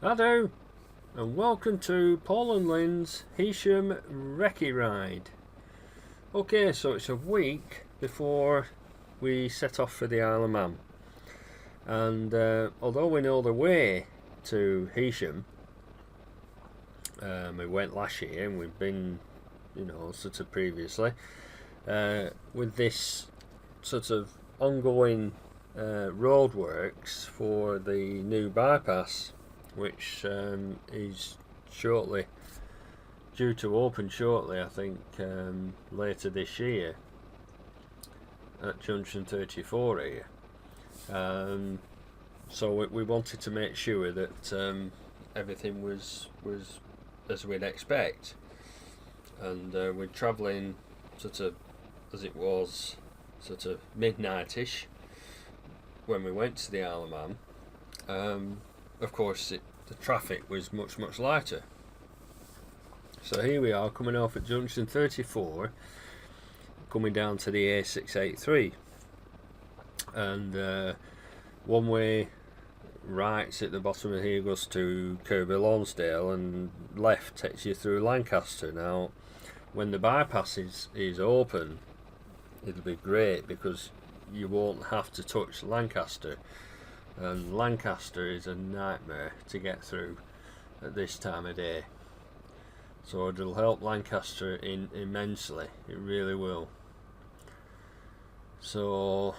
Hello, and welcome to Paul and Lynn's Heysham Recce ride. Okay, so it's a week before we set off for the Isle of Man, and although we know the way to Heysham, we went last year and we've been, sort of previously, with this sort of ongoing roadworks for the new bypass, which is shortly due to open shortly, I think, later this year at junction 34 here. So we wanted to make sure that everything was as we'd expect, and we're travelling sort of as it was sort of midnightish when we went to the Isle of Man. Of course, the traffic was much lighter. So here we are, coming off at junction 34, coming down to the A683, and one way right at the bottom of here goes to Kirby Lonsdale, and left takes you through Lancaster. Now, when the bypass is open, it'll be great because you won't have to touch Lancaster. And Lancaster is a nightmare to get through at this time of day, so it'll help Lancaster immensely. It really will. So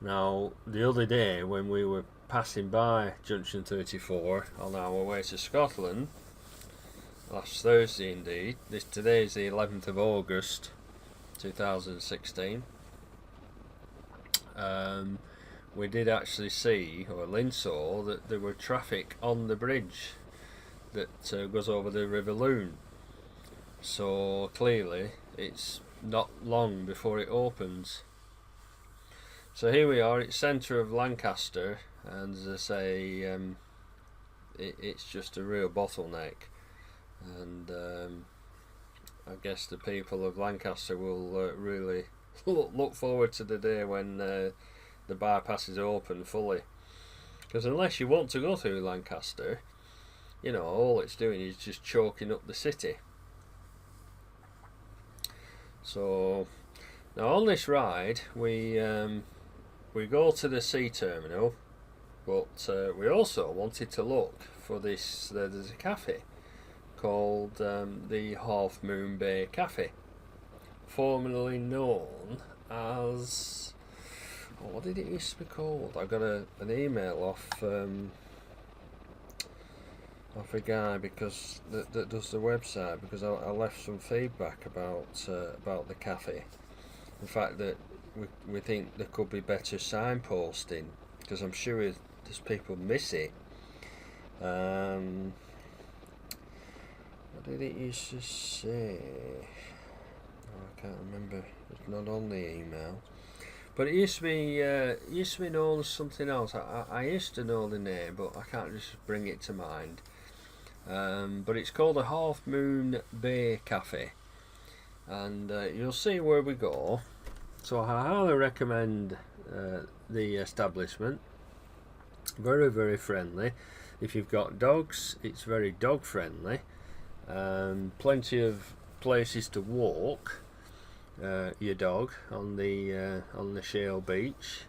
now, the other day when we were passing by junction 34 on our way to Scotland, last Thursday indeed, today is the 11th of August 2016, we did actually see, or Lynn saw, that there were traffic on the bridge that goes over the River Loon. So clearly it's not long before it opens. So here we are, it's centre of Lancaster, and as I say, it's just a real bottleneck, and I guess the people of Lancaster will really look forward to the day when the bypass is open fully, because unless you want to go through Lancaster, all it's doing is just choking up the city. So now on this ride we go to the sea terminal, but we also wanted to look for this. There's a cafe called the Half Moon Bay Cafe, formerly known as, what did it used to be called? I got an email off a guy because that does the website, because I left some feedback about the cafe. In fact, that we think there could be better signposting, because I'm sure there's people miss it. What did it used to say? I can't remember. It's not on the email. But it used to be known as something else. I used to know the name, but I can't just bring it to mind. But it's called the Half Moon Bay Cafe, and you'll see where we go. So I highly recommend the establishment. Very friendly. If you've got dogs, it's very dog friendly. Plenty of places to walk your dog on the shale beach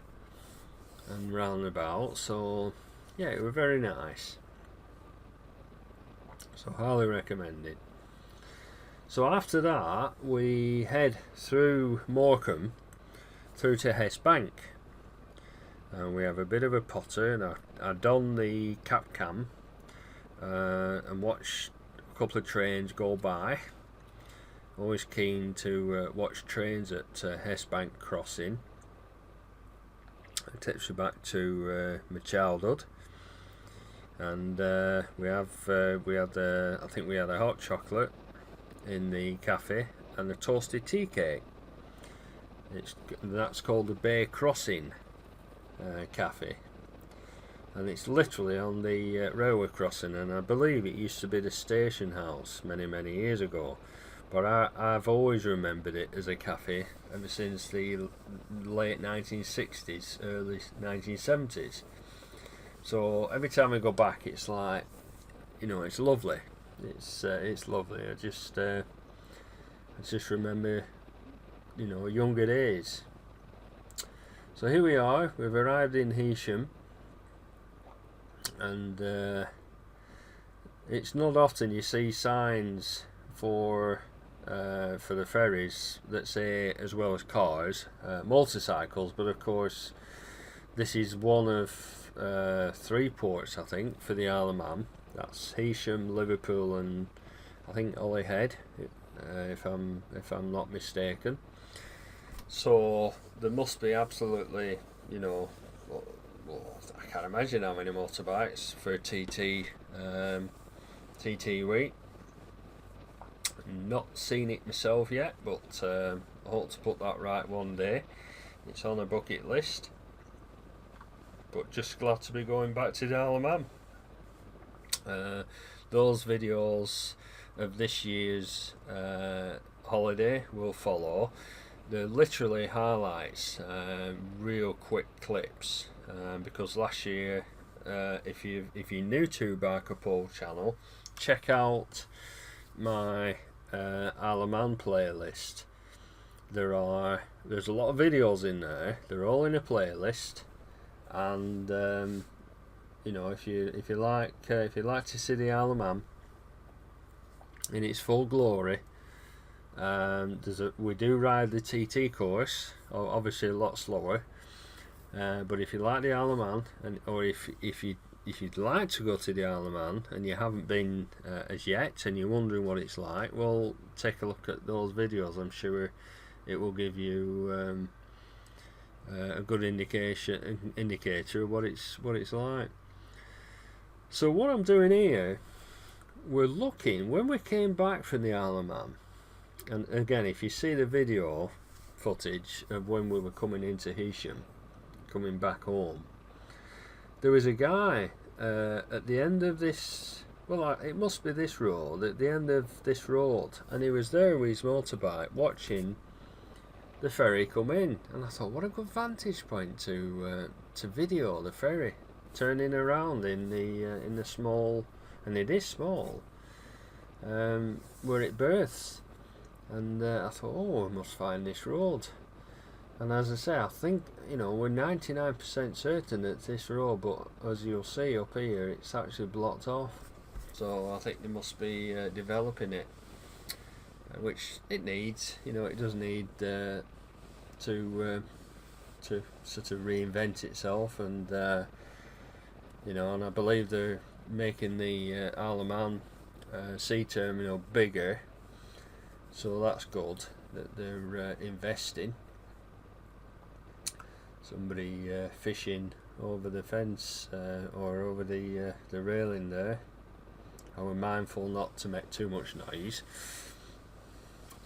and round about. So yeah, it was very nice. So highly recommend it. So after that we head through Morecambe through to Heysham, and we have a bit of a potter, and I don the cap cam and watch a couple of trains go by. Always keen to watch trains at Heysham crossing. It takes you back to my childhood, and I think we had a hot chocolate in the cafe and a toasted tea cake. That's called the Bay Crossing Cafe, and it's literally on the railway crossing, and I believe it used to be the station house many years ago. But I've always remembered it as a cafe ever since the late 1960s, early 1970s. So every time I go back, it's like you know, it's lovely. It's lovely. I just remember, you know, younger days. So here we are. We've arrived in Heysham, and it's not often you see signs for the ferries that say, as well as cars, motorcycles. But of course, this is one of 3 ports, I think, for the Isle of Man. That's Heysham, Liverpool, and I think Holyhead, if I'm not mistaken. So there must be absolutely, you know, well, I can't imagine how many motorbikes for a TT week. Not seen it myself yet, but I hope to put that right one day. It's on a bucket list. But just glad to be going back to the Isle of Man. Those videos of this year's holiday will follow. They're literally highlights, real quick clips, because last year, if you're new to Bike Up Pole channel, check out my Isle of Man playlist. There's a lot of videos in there. They're all in a playlist, and you know, if you like to see the Isle of Man in its full glory, we do ride the TT course, obviously a lot slower, but if you like the Isle of Man, or if you'd like to go to the Isle of Man and you haven't been as yet, and you're wondering what it's like, well, take a look at those videos. I'm sure it will give you a good indicator of what it's like. So what I'm doing here, we're looking, when we came back from the Isle of Man, and again, if you see the video footage of when we were coming into Heysham, coming back home, there was a guy at the end of this, well, it must be this road, at the end of this road, and he was there with his motorbike watching the ferry come in, and I thought, what a good vantage point to video the ferry turning around in the small, and it is small, where it berths. And I thought, oh, we must find this road. And as I say, I think, you know, we're 99% certain it's this road, but as you'll see up here, it's actually blocked off. So I think they must be developing it, which it needs. You know, it does need to sort of reinvent itself, and you know, and I believe they're making the Isle of Man sea terminal bigger. So that's good that they're investing. Somebody fishing over the fence or over the railing there. I was mindful not to make too much noise.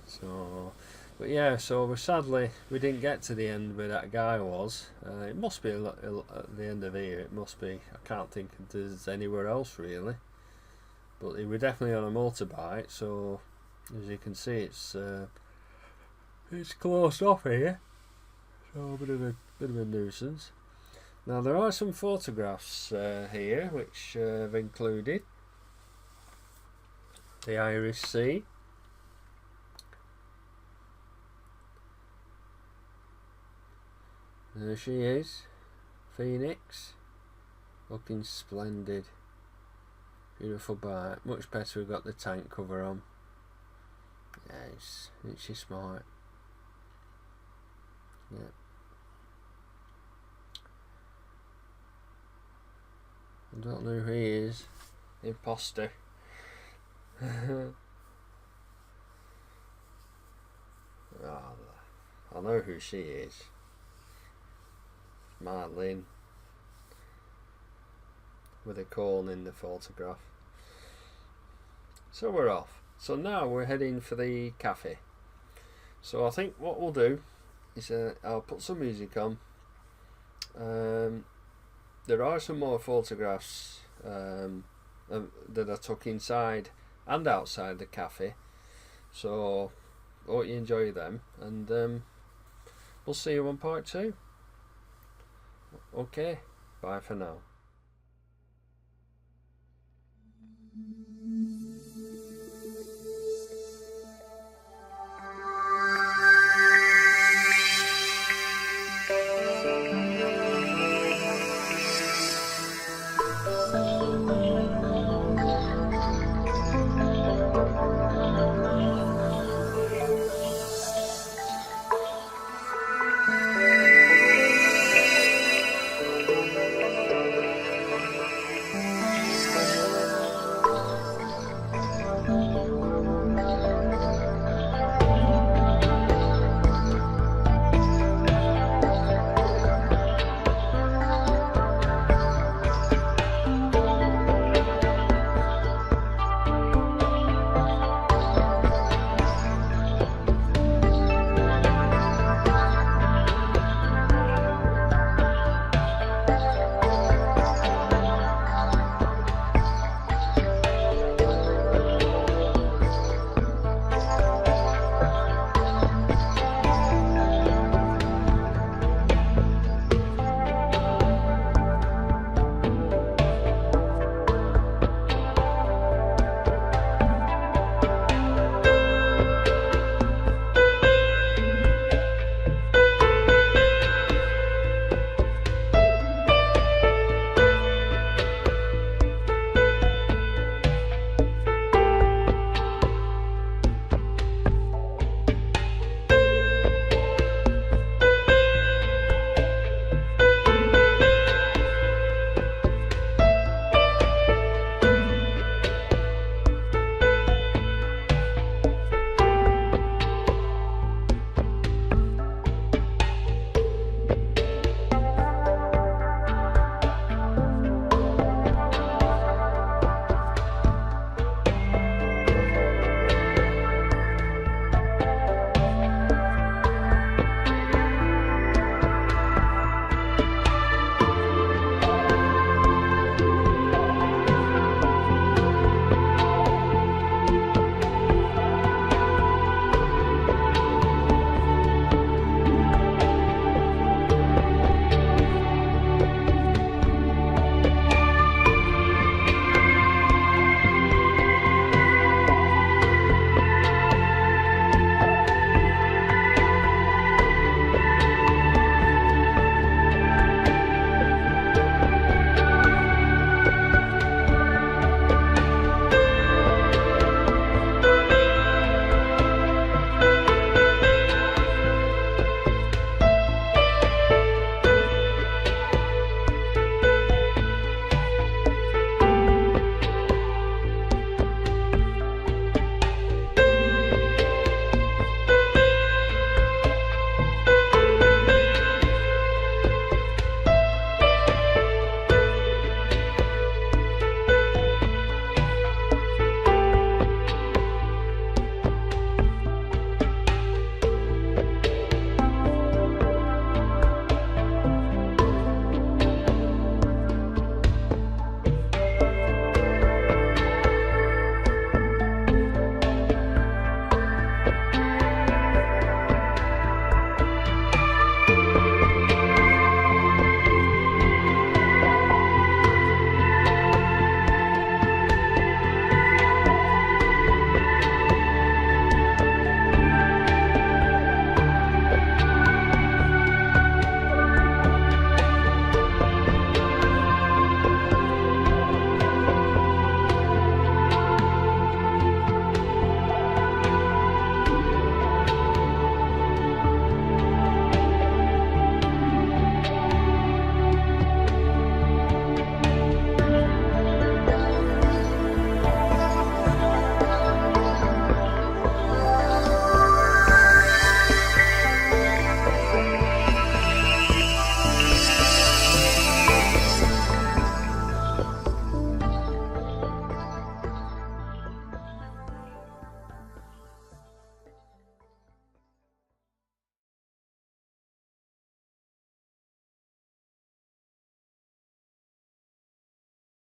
So, but yeah, so sadly we didn't get to the end where that guy was. It must be at the end of here. It must be. I can't think if there's anywhere else really. But he was definitely on a motorbike, so. As you can see, it's closed off here, so a bit of a nuisance. Now there are some photographs here which I've included. The Irish Sea. There she is, Phoenix, looking splendid. Beautiful bike. Much better we've got the tank cover on. Yeah, she's smart. Yeah. I don't know who he is. Imposter. Oh, I know who she is. Marlene. With a corn in the photograph. So we're off. So now we're heading for the cafe. So I think what we'll do is I'll put some music on. There are some more photographs that I took inside and outside the cafe. So I hope you enjoy them, and we'll see you on part 2. Okay, bye for now.